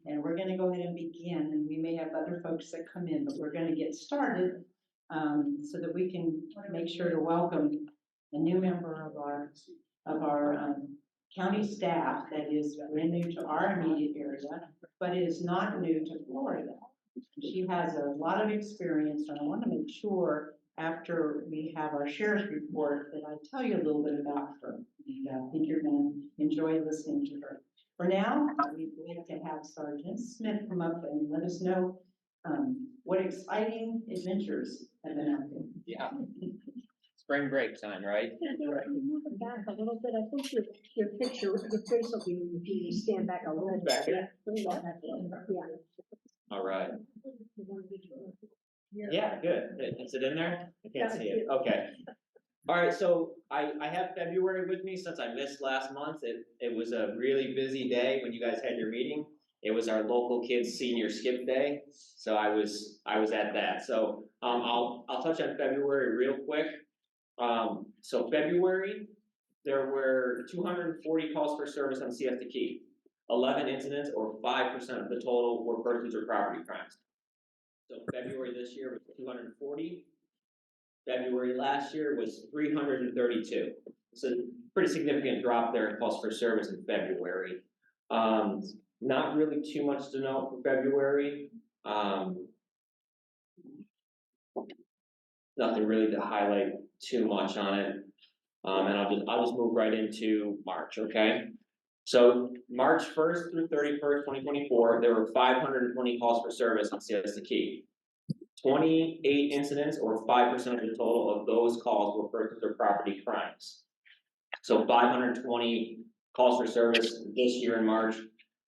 and we're going to go ahead and begin, and we may have other folks that come in, but we're going to get started so that we can make sure to welcome a new member of our county staff that is brand new to our immediate area, but is not new to Florida. She has a lot of experience, and I want to make sure after we have our sheriff's report that I tell you a little bit about her. And I think you're going to enjoy listening to her. For now, we'd like to have Sgt Smith come up and let us know what exciting adventures have been out there. Yeah. Spring break time, right? Move it back a little bit. I think your picture, your face will be, if you stand back a little bit. Back here? Yeah. All right. Yeah, good. Is it in there? I can't see it. Okay. All right, so I have February with me since I missed last month. It was a really busy day when you guys had your meeting. It was our local kids' senior skip day, so I was at that. So I'll touch on February real quick. So February, there were 240 calls for service on Siesta Key. 11 incidents, or 5% of the total, were persons or property crimes. So February this year was 240. February last year was 332. So pretty significant drop there in calls for service in February. Not really too much to know for February. Nothing really to highlight too much on it. And I'll just move right into March, okay? So March 1st through 31st, 2024, there were 520 calls for service on Siesta Key. 28 incidents, or 5% of the total of those calls, were persons or property crimes. So 520 calls for service this year in March.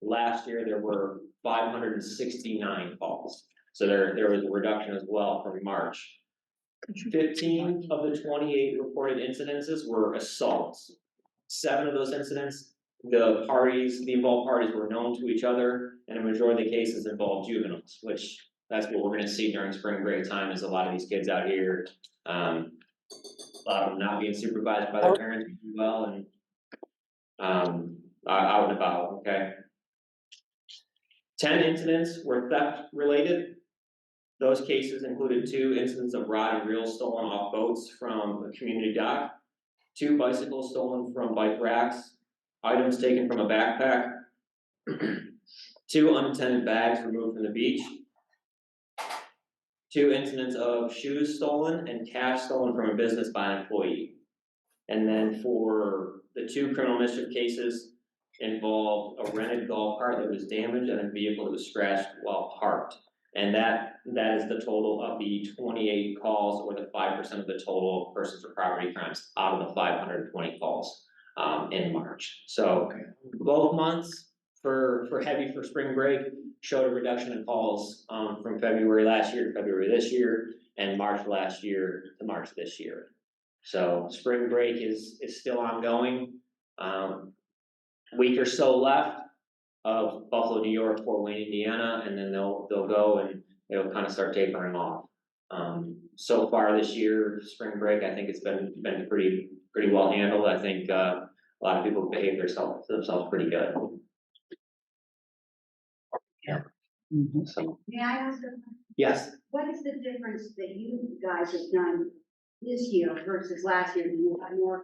Last year there were 569 calls. So there was a reduction as well from March. 15 of the 28 reported incidences were assaults. 7 of those incidents, the involved parties were known to each other, and a majority of the cases involved juveniles, which that's what we're going to see during spring break time, is a lot of these kids out here, a lot of them not being supervised by their parents as well, and out and about, okay? 10 incidents were theft related. Those cases included 2 incidents of rod and reel stolen off boats from a community dock, 2 bicycles stolen from bike racks, items taken from a backpack, 2 unattended bags removed from the beach, 2 incidents of shoes stolen and cash stolen from a business by an employee. And then for the 2 criminal mischief cases involved a rented golf cart that was damaged and a vehicle that was scratched while parked. And that is the total of the 28 calls, or the 5% of the total persons or property crimes out of the 520 calls in March. So both months for spring break showed a reduction in calls from February last year to February this year, and March last year to March this year. So spring break is still ongoing. Week or so left of Buffalo, New York, Fort Wayne, Indiana, and then they'll go and it'll kind of start tapering off. So far this year, spring break, I think it's been pretty well handled. I think a lot of people behave themselves pretty good. Yeah. Mm-hmm. So, may I ask a question? yes. What is the difference that you guys have done this year versus last year? Do you have more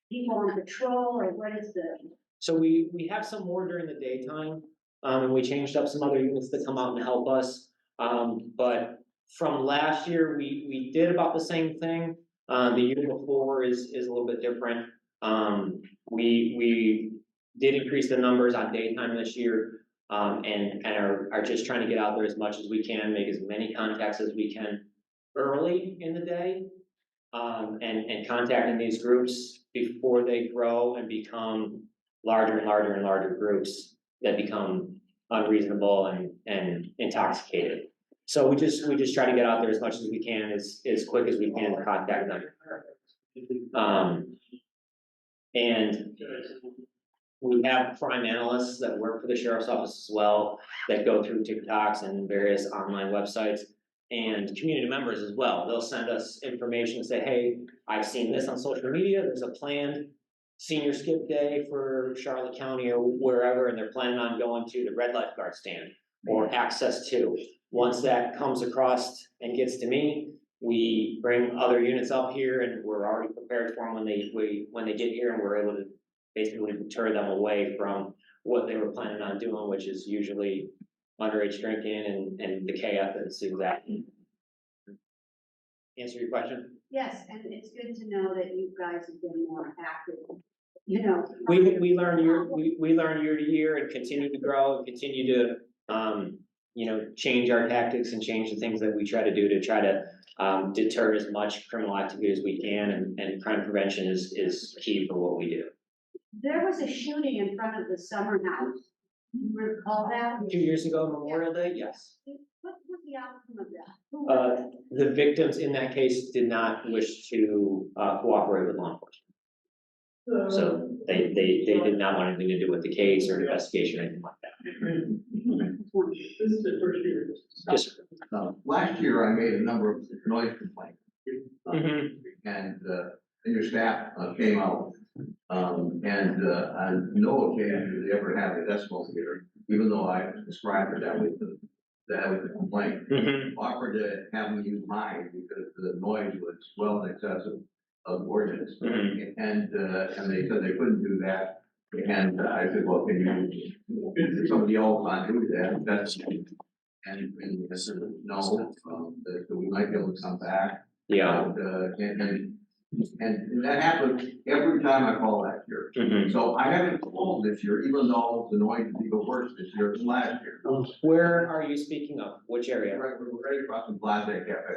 people on patrol, or what is the? So we have some more during the daytime, and we changed up some other units that come out and help us. But from last year, we did about the same thing. The year before is a little bit different. We did increase the numbers on daytime this year, and are just trying to get out there as much as we can, make as many contacts as we can early in the day, and contacting these groups before they grow and become larger and larger and larger groups that become unreasonable and intoxicated. So we just try to get out there as much as we can, as quick as we can to contact them. And we have crime analysts that work for the sheriff's office as well, that go through TikToks and various online websites, and community members as well. They'll send us information and say, hey, I've seen this on social media, there's a planned senior skip day for Charlotte County or wherever, and they're planning on going to the red lifeguard stand or access to. Once that comes across and gets to me, we bring other units up here and we're already prepared for them when they get here, and we're able to basically deter them away from what they were planning on doing, which is usually underage drinking and the KF and see that. Answer your question? Yes, and it's good to know that you guys have been more active, you know. We learn year to year and continue to grow and continue to, change our tactics and change the things that we try to do to try to deter as much criminal activity as we can, and crime prevention is key for what we do. There was a shooting in front of the summer house. You recall that? 2 years ago, Memorial Day, yes. What was the outcome of that? Who was it? The victims in that case did not wish to cooperate with law enforcement. So they did not want anything to do with the case or investigation or anything like that. This is the first year. Yes, sir. Last year, I made a number of noise complaints. Mhm. And your staff came out, on no occasion did they ever have a decimal meter, even though I described that was the complaint. Mhm. Offered to have them use mine because the noise was well in excess of ordinance. Mhm. And they said they couldn't do that. And I said, well, can you, somebody else on do that? That's, and I said, no, that we might be able to come back. Yeah. And that happened every time I call last year. Mhm. So I haven't called this year, even though the noise is even worse this year than last year. Where are you speaking of? Which area? We're right across from Plaza Cafe.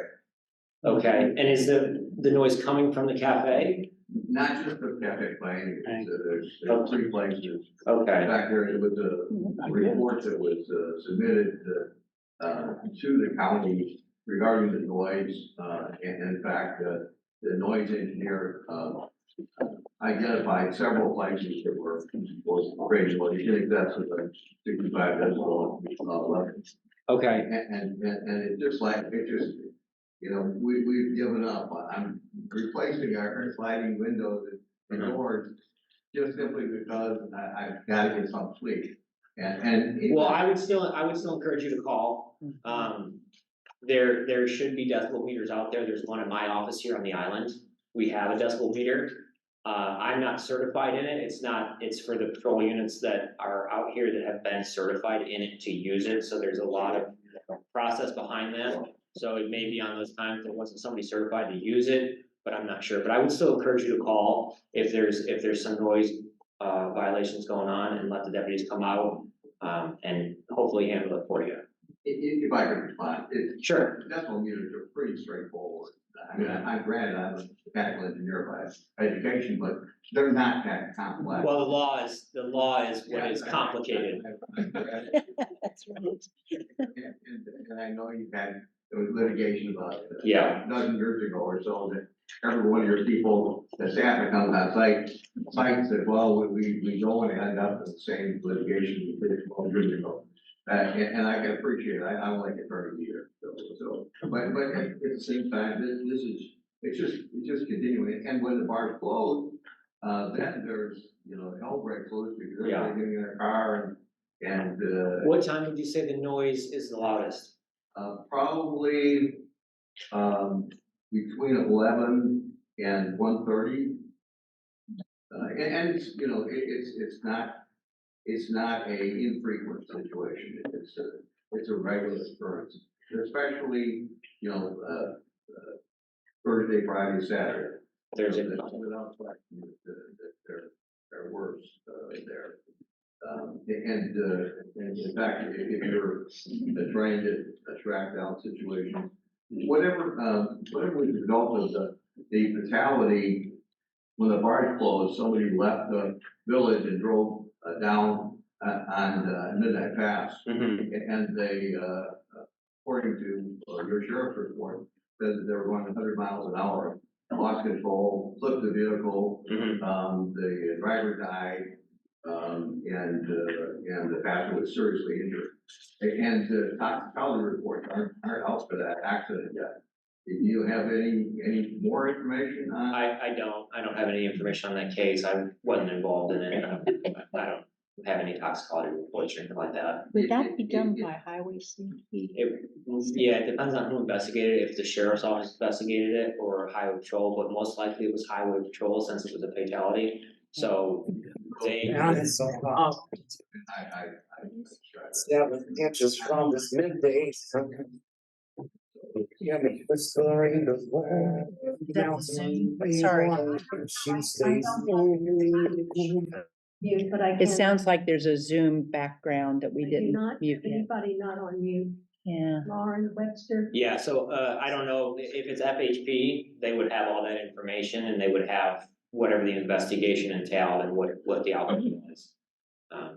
Okay, and is the noise coming from the cafe? Not just the cafe playing, there's 3 places. In Okay, fact, there was a report that was submitted to the county regarding the noise. And in fact, the noise engineer identified several places that were creating noise in excess of the 65 decibel level. okay, And it's just like, we've given up. I'm replacing our sliding windows and doors just simply because I've got to get some sleep. well, I would still encourage you to call. There should be decibel meters out there. There's one in my office here on the island. We have a decibel meter. I'm not certified in it. It's for the patrol units that are out here that have been certified in it to use it. So there's a lot of process behind that. So it may be on those times there wasn't somebody certified to use it, but I'm not sure. But I would still encourage you to call if there's some noise violations going on, and let the deputies come out and hopefully handle it for you. If I could respond, Sure. decimal meters are pretty straightforward. I mean, I'm granted, I'm a mechanical engineer by education, but they're not that complex. Well, the law is what is complicated. That's right. And I know you've had, there was litigation about it. Yeah. A dozen years ago or so, that every one of your people, the staff that comes on site said, well, we don't want to end up in the same litigation we did 12 years ago. And I can appreciate it. I don't like attorneys either. But at the same time, it's just continuing. And when the bars close, then there's, hell breaks loose because they're getting in their car and What time would you say the noise is the loudest? probably, between 11 and 1:30. And it's, it's not a infrequent situation. It's a regular occurrence, especially, Thursday, Friday, Saturday. Thursday. Without question, they're worse, there. And in fact, if you're trying to track down situations, whatever was the result of the fatality, when the bars closed, somebody left the village and drove down on Midnight Pass. Mhm. And they, according to your sheriff's report, said that they were going 100 miles an hour, lost control, flipped the vehicle. Mhm. The driver died, and the passenger was seriously injured. And the toxicology reports aren't out for that accident yet. Do you have any more information on? I don't have any information on that case, I wasn't involved in it, I don't have any toxicology reports or anything like that. Would that be done by highway safety? Yeah, it depends on who investigated it, if the sheriff's office investigated it or highway patrol, but most likely it was highway patrol since it was a fatality. So they, It's up I. 7 inches from this midday sun. Yeah, the story of where Sorry. she stays. Mute, but I It can. sounds like there's a Zoom background that we I do didn't not, mute yet. anybody not on mute, Yeah, Lauren Webster? yeah, so I don't know, if it's FHP, they would have all that information and they would have whatever the investigation entailed and what the outcome was.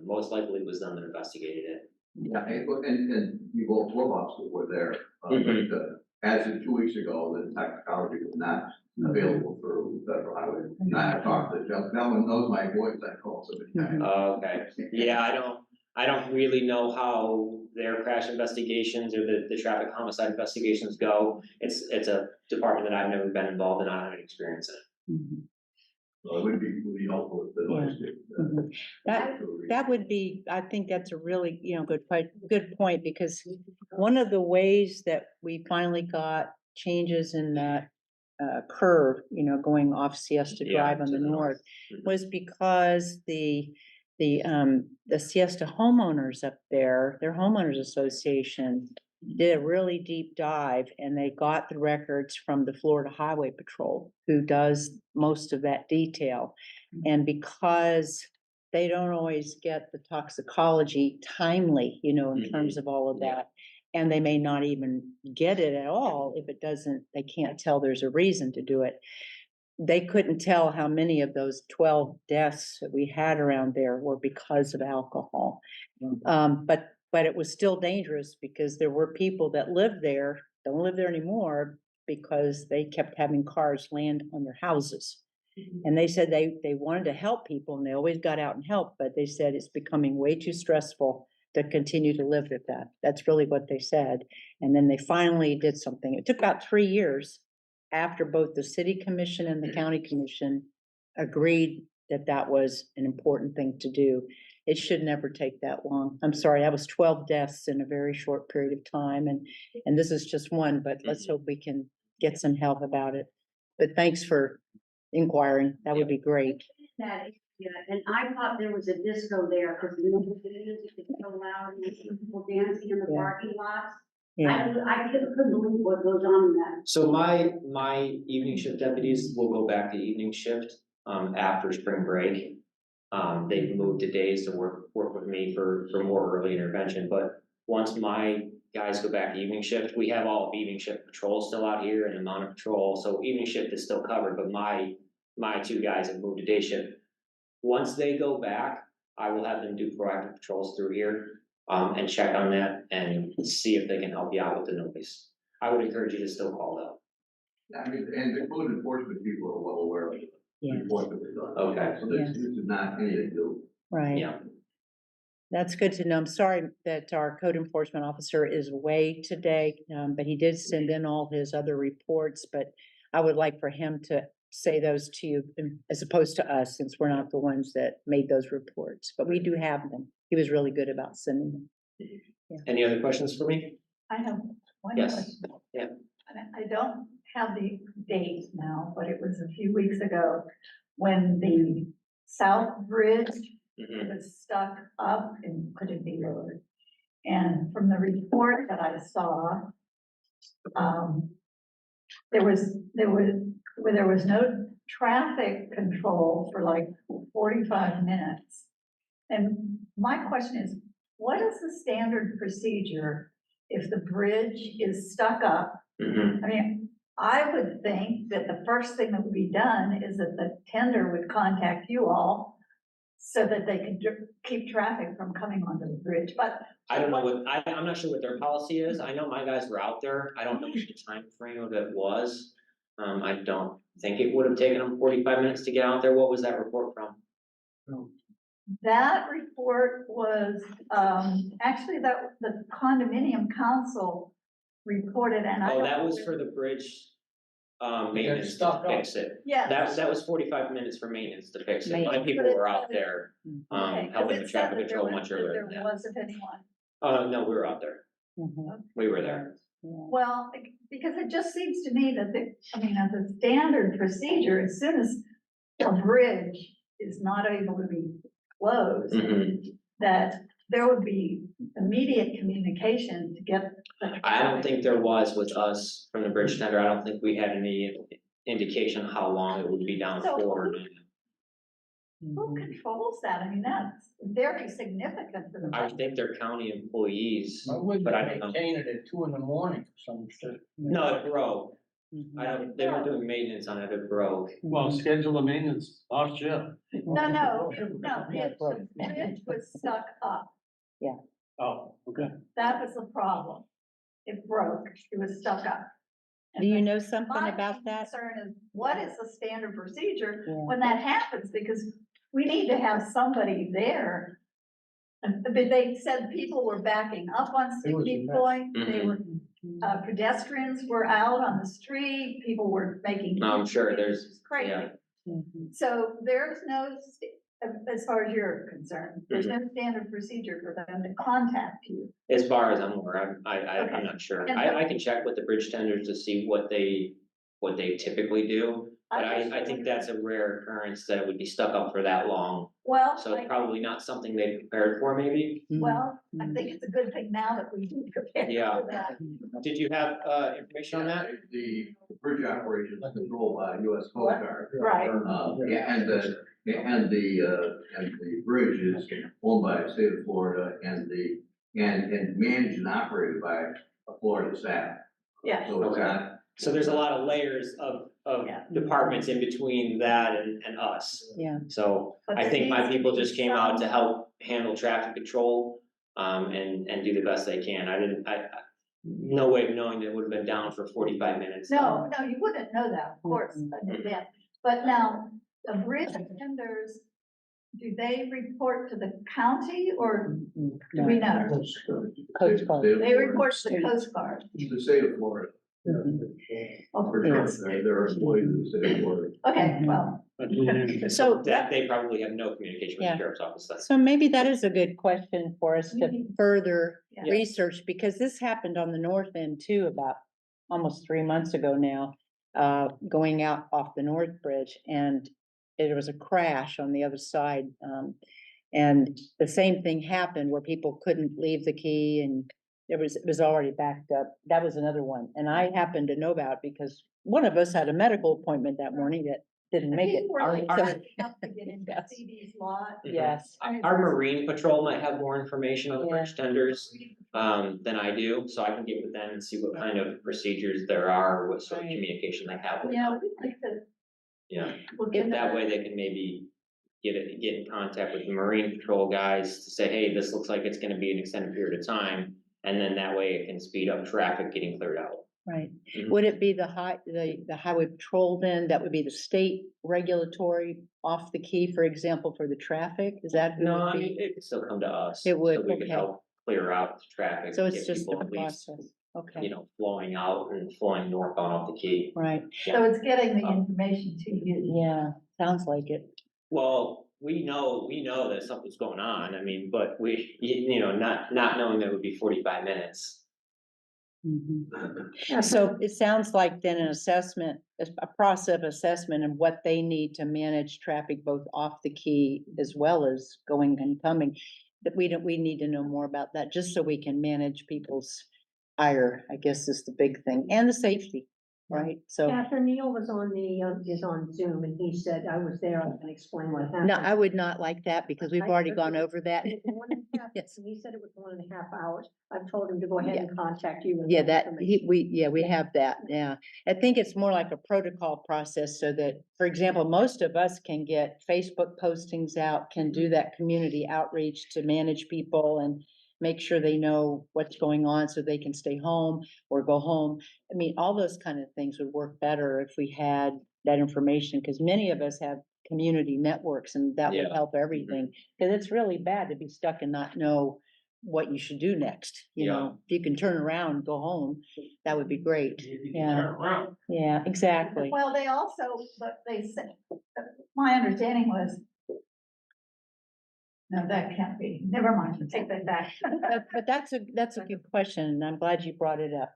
Most likely it was them that investigated it. Yeah, and you both officers were there, but, as of 2 weeks ago, the toxicology was not available for federal highway. And I talked to the gentleman, knows my voice, I called so many times. Okay, yeah, I don't really know how their crash investigations or the traffic homicide investigations go. It's a department that I've never been involved in, I don't have any experience in it. mhm, So it would be really helpful if the noise did. mhm. That would be, I think that's a really, good point, because one of the ways that we finally got changes in that curve, going off Siesta Yeah, Drive on to the the north, north. was because the Siesta homeowners up there, their homeowners association did a really deep dive, and they got the records from the Florida Highway Patrol, who does most of that detail. And because they don't always get the toxicology timely, in terms of all of Yeah. that. And they may not even get it at all if it doesn't, they can't tell there's a reason to do it. They couldn't tell how many of those 12 deaths that we had around there were because of alcohol. But it was still dangerous because there were people that lived there, don't live there anymore, because they kept having cars land on their houses. And they said they wanted to help people and they always got out and helped, but they said it's becoming way too stressful to continue to live with that. That's really what they said. And then they finally did something. It took about 3 years after both the city commission and the county commission agreed that that was an important thing to do. It should never take that long. I'm sorry, that was 12 deaths in a very short period of time. And this is just one, but let's hope we can get some help about it. But thanks for inquiring. That would be great. That, yeah, and I thought there was a disco there, because the music is so loud, and people dancing in the Yeah. parking lots. Yeah, I couldn't believe what goes on in that. So my evening shift deputies will go back to evening shift, after spring break. They've moved to days to work with me for more early intervention, but once my guys go back to evening shift, we have all of evening shift patrol still out here and amount of patrol, so evening shift is still covered, but my 2 guys have moved to day shift. Once they go back, I will have them do proactive patrols through here, and check on that and see if they can help you out with the noise. I would encourage you to still call though. I mean, and the code enforcement people are well aware of the yeah, report that we've done. Okay. So this is not anything new. right. Yeah, That's good to know. I'm sorry that our code enforcement officer is away today, but he did send in all his other reports, but I would like for him to say those to you as opposed to us, since we're not the ones that made those reports, but we do have them. He was really good about sending them. any other questions for me? I have one Yes. question. Yeah. I don't have the date now, but it was a few weeks ago when the South Bridge Mhm. was stuck up and couldn't be lowered. And from the report that I saw, there was no traffic control for like 45 minutes. And my question is, what is the standard procedure if the bridge is stuck up? Mhm. I mean, I would think that the first thing that would be done is that the tender would contact you all so that they could keep traffic from coming onto the bridge, but. I don't know I'm not sure what their policy is. I know my guys were out there. I don't know what the time frame of it was. I don't think it would have taken them 45 minutes to get out there. What was that report from? That report was, actually, that the condominium council reported, and I Oh, don't. that was know for the bridge, maintenance to stuck up. fix it. Yeah. That was 45 minutes for maintenance to fix it. My Maintenance. people were out there, Okay, 'cause helping it with said traffic that there control was- much earlier There than that. wasn't anyone. No, we were out there. Mhm. We were there. Yeah. Well, because it just seems to me that as a standard procedure, as soon as a bridge is not able to be closed, Mhm. that there would be immediate communication to get the. I don't think there was with us from the bridge tender. I don't think we had any indication how long it would be down So for. Who controls that? I mean, that's very significant to the. I think they're county employees, I wouldn't but I don't know. maintain it at 2 in the morning for some shit. No, it broke. Mhm. They were doing maintenance on it, it broke. Well, schedule the maintenance, off shift. No, the bridge was stuck up. Oh, okay. That was the problem. It broke, it was stuck up. Do you know something My about that? concern is, what is the standard procedure Yeah. when that happens? Because we need to have somebody there. And but they said people were backing up on It was a Sticky mess. Point, they Mhm. were, pedestrians were out on the street, people were making. I'm sure it was there's- just crazy. yeah. Mhm. So there's no, as far as you're concerned, there's Mm-hmm. no standard procedure for them to contact you. As far as I'm aware, I'm Okay. not sure. And I can check with the bridge tenders to see what they typically do. But I think that's a rare occurrence that it would be stuck up for that long. Well, So it's probably not something they prepared for, maybe. well, I think it's a good thing now that we do prepare Yeah. for that. Did you have, information on that? The bridge operation is controlled by US Coast Guard. Right. Yeah, and the bridge is owned by the state of Florida and managed and operated by a Florida staff. Yeah. So it's Okay. not. So there's a lot of layers of Yeah. departments in between that and us. Yeah. So But I there think my needs to people be just came out to some- help handle traffic control, and do the best they can. No way of knowing that it would have been down for 45 minutes. No, you wouldn't know that, of course, Mhm. in advance. But now, the bridge tenders, do they report to the county or do we know? Coast Guard. They report to the Coast Guard. The state of Florida. Oh, For yes. sure, they're employees of the state of Florida. Okay, well, So That they probably have no communication with Yeah. the sheriff's office. That's So maybe that is a good question for us to Mhm. further Yeah. research, because this happened on the north end too, about almost 3 months ago now, going out off the North Bridge, and there was a crash on the other side. And the same thing happened where people couldn't leave the key, and it was already backed up. That was another one, and I happened to know about it because one of us had a medical appointment that morning that didn't make it. people were Our- like, our- backing up to get into Yes. CD's lot. Yes. Our Marine Patrol might have more information on the Yeah. bridge tenders, than I do, so I can get with them and see what kind of procedures there are, what sort of Right. communication they have with Yeah, them. we'd like to. Yeah, look if into that way they can maybe get in contact with the Marine Patrol guys to say, hey, this looks like it's gonna be an extended period of time. And then that way it can speed up traffic getting cleared out. Right. Mhm. Would it be the highway patrol then? That would be the state regulatory off the key, for example, for the traffic? Is that? who No, would I be? mean, it could still come to us. It would, So we could okay. help clear out the traffic. So it's get just people a at least, process. Okay, flowing out and flowing northbound off the key. right. So it's getting the information to you. Yeah, sounds like it. Well, we know that something's going on, I mean, but not knowing that it would be 45 minutes. Mhm. So it sounds like then an assessment, a process assessment of what they need to manage traffic both off the key as well as going and coming. That we need to know more about that, just so we can manage people's ire, I guess is the big thing, and the safety, right? So, Catherine Neal was on is on Zoom, and he said, I was there, I can explain what happened. no, I would not like that because we've I already heard gone it. over that. It was 1.5 Yes. and he said it was 1.5 hours. I've told him to go ahead and contact you. with Yeah, that that, information. we have that, yeah. I think it's more like a protocol process so that, for example, most of us can get Facebook postings out, can do that community outreach to manage people and make sure they know what's going on so they can stay home or go home. I mean, all those kind of things would work better if we had that information, because many of us have community networks and that would Yeah. help everything. Because it's really bad to be stuck and not know what you should do next, you Yeah. know? If you can turn around, and go home, that would be great. Yeah, Turn around. yeah, exactly. Well, they also, but they said, my understanding was. No, that can't be, never mind, take that back. But that's a good question, and I'm glad you brought it up.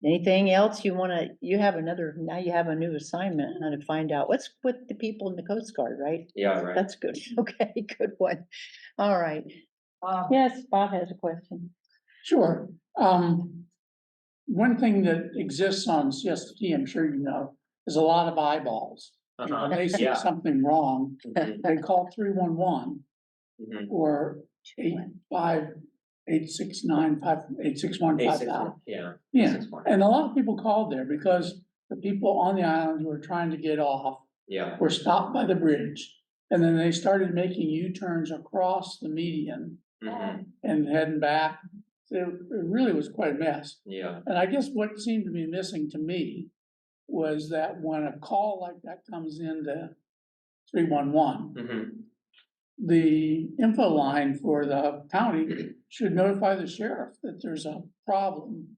Anything else you wanna, now you have a new assignment, how to find out what's with the people in the Coast Guard, right? Yeah, right. That's good, okay, good one. All right. Yes, Bob has a question. Sure. One thing that exists on CST, I'm sure you know, is a lot of eyeballs. Uh-huh. When they see Yeah. something wrong, Mhm, they call 311 mhm. or 856 Yeah. Yeah, 6-1. and a lot of people called there because the people on the island who were trying to get off Yeah, were stopped by the bridge. And then they started making U-turns across the median mhm, and heading back. It really was quite a mess. yeah, And I guess what seemed to be missing to me was that when a call like that comes into 311, mhm, the info line for the county should notify the sheriff that there's a problem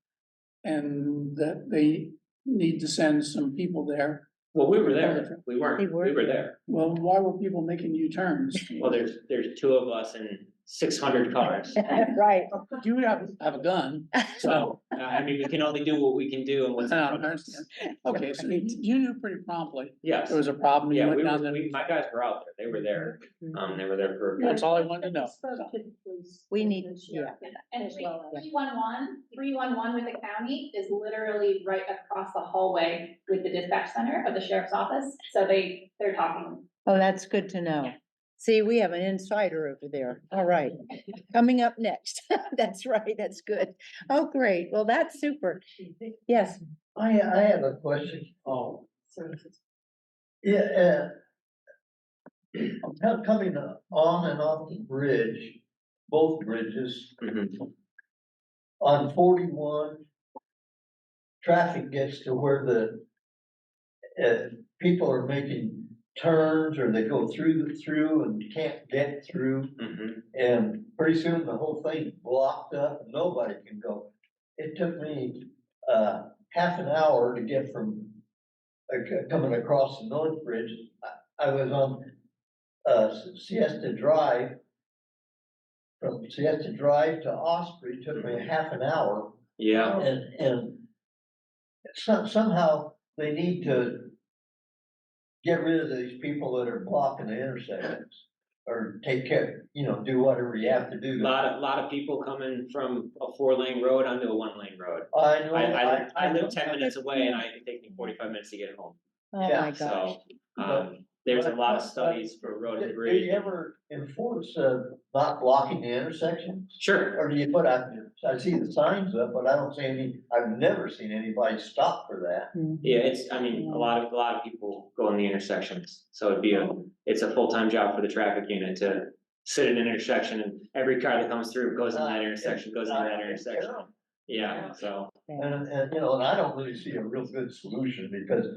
and that they need to send some people there. well, we were there, we weren't, were we were there. there, Well, why were people making U-turns? well, there's 2 of us and 600 cars. Right. You have a gun, so. I mean, we can only do what we can do and what's in I front of us. understand. Okay, so you knew pretty promptly Yes, there was a problem. You yeah, went we down were, there. my guys were out there, they were there, they were there for. That's all I wanted to know. Spoke to the police. We need, and the yeah. sheriff And as well as- 311 with the county is literally right across the hallway with the dispatch center of the sheriff's office, so they're talking. Oh, that's good to know. See, we have an insider over there. All right. Coming up next. That's right, that's good. Oh, great. Well, that's super. Yes. I have a question. Oh. Yeah, coming on and off the bridge, both bridges, Mhm. on 41, traffic gets to where the people are making turns or they go through and can't get through. Mhm. And pretty soon the whole thing's blocked up and nobody can go. It took me, half an hour to get from, coming across the North Bridge. I was on, Siesta Drive. From Siesta Drive to Osprey took me half an hour. Yeah, And somehow they need to get rid of these people that are blocking the intersections. Or take care, do whatever you have to do. lot of people coming from a 4-lane road onto a 1-lane road. I know. I live 10 minutes away and it takes me 45 minutes to get home, Oh, Yeah, my gosh. so, there's a lot of studies for road and Do bridge. you ever enforce, not blocking the intersections? Sure, Or do you put out, I see the signs up, but I don't see I've never seen anybody stop for that. yeah, a lot of people go in the intersections, so it's a full-time job for the traffic unit to sit at an intersection and every car that comes through goes in that intersection, goes into that intersection. Yeah, so, And I don't really see a real good solution because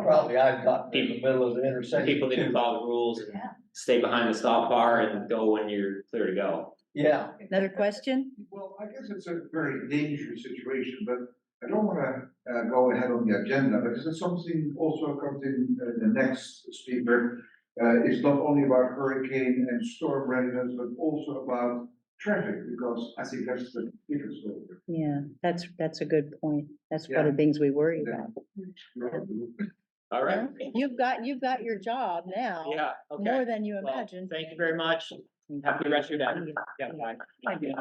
probably I've gotten in the middle of the intersection people need to too. follow the rules and stay behind the stop bar and go when you're clear to go. Yeah. Another question? Well, I guess it's a very dangerous situation, but I don't wanna go ahead on the agenda, but is it something also comes in the next speaker? It's not only about hurricane and storm readiness, but also about traffic, because I think that's the biggest goal. Yeah, that's a good point. That's one of Yeah. the things we worry Yeah. about. All right, You've got your job now. yeah, okay. More than you Well, imagine. thank you very much. Have a good rest of your day. Yeah, bye. Thank you.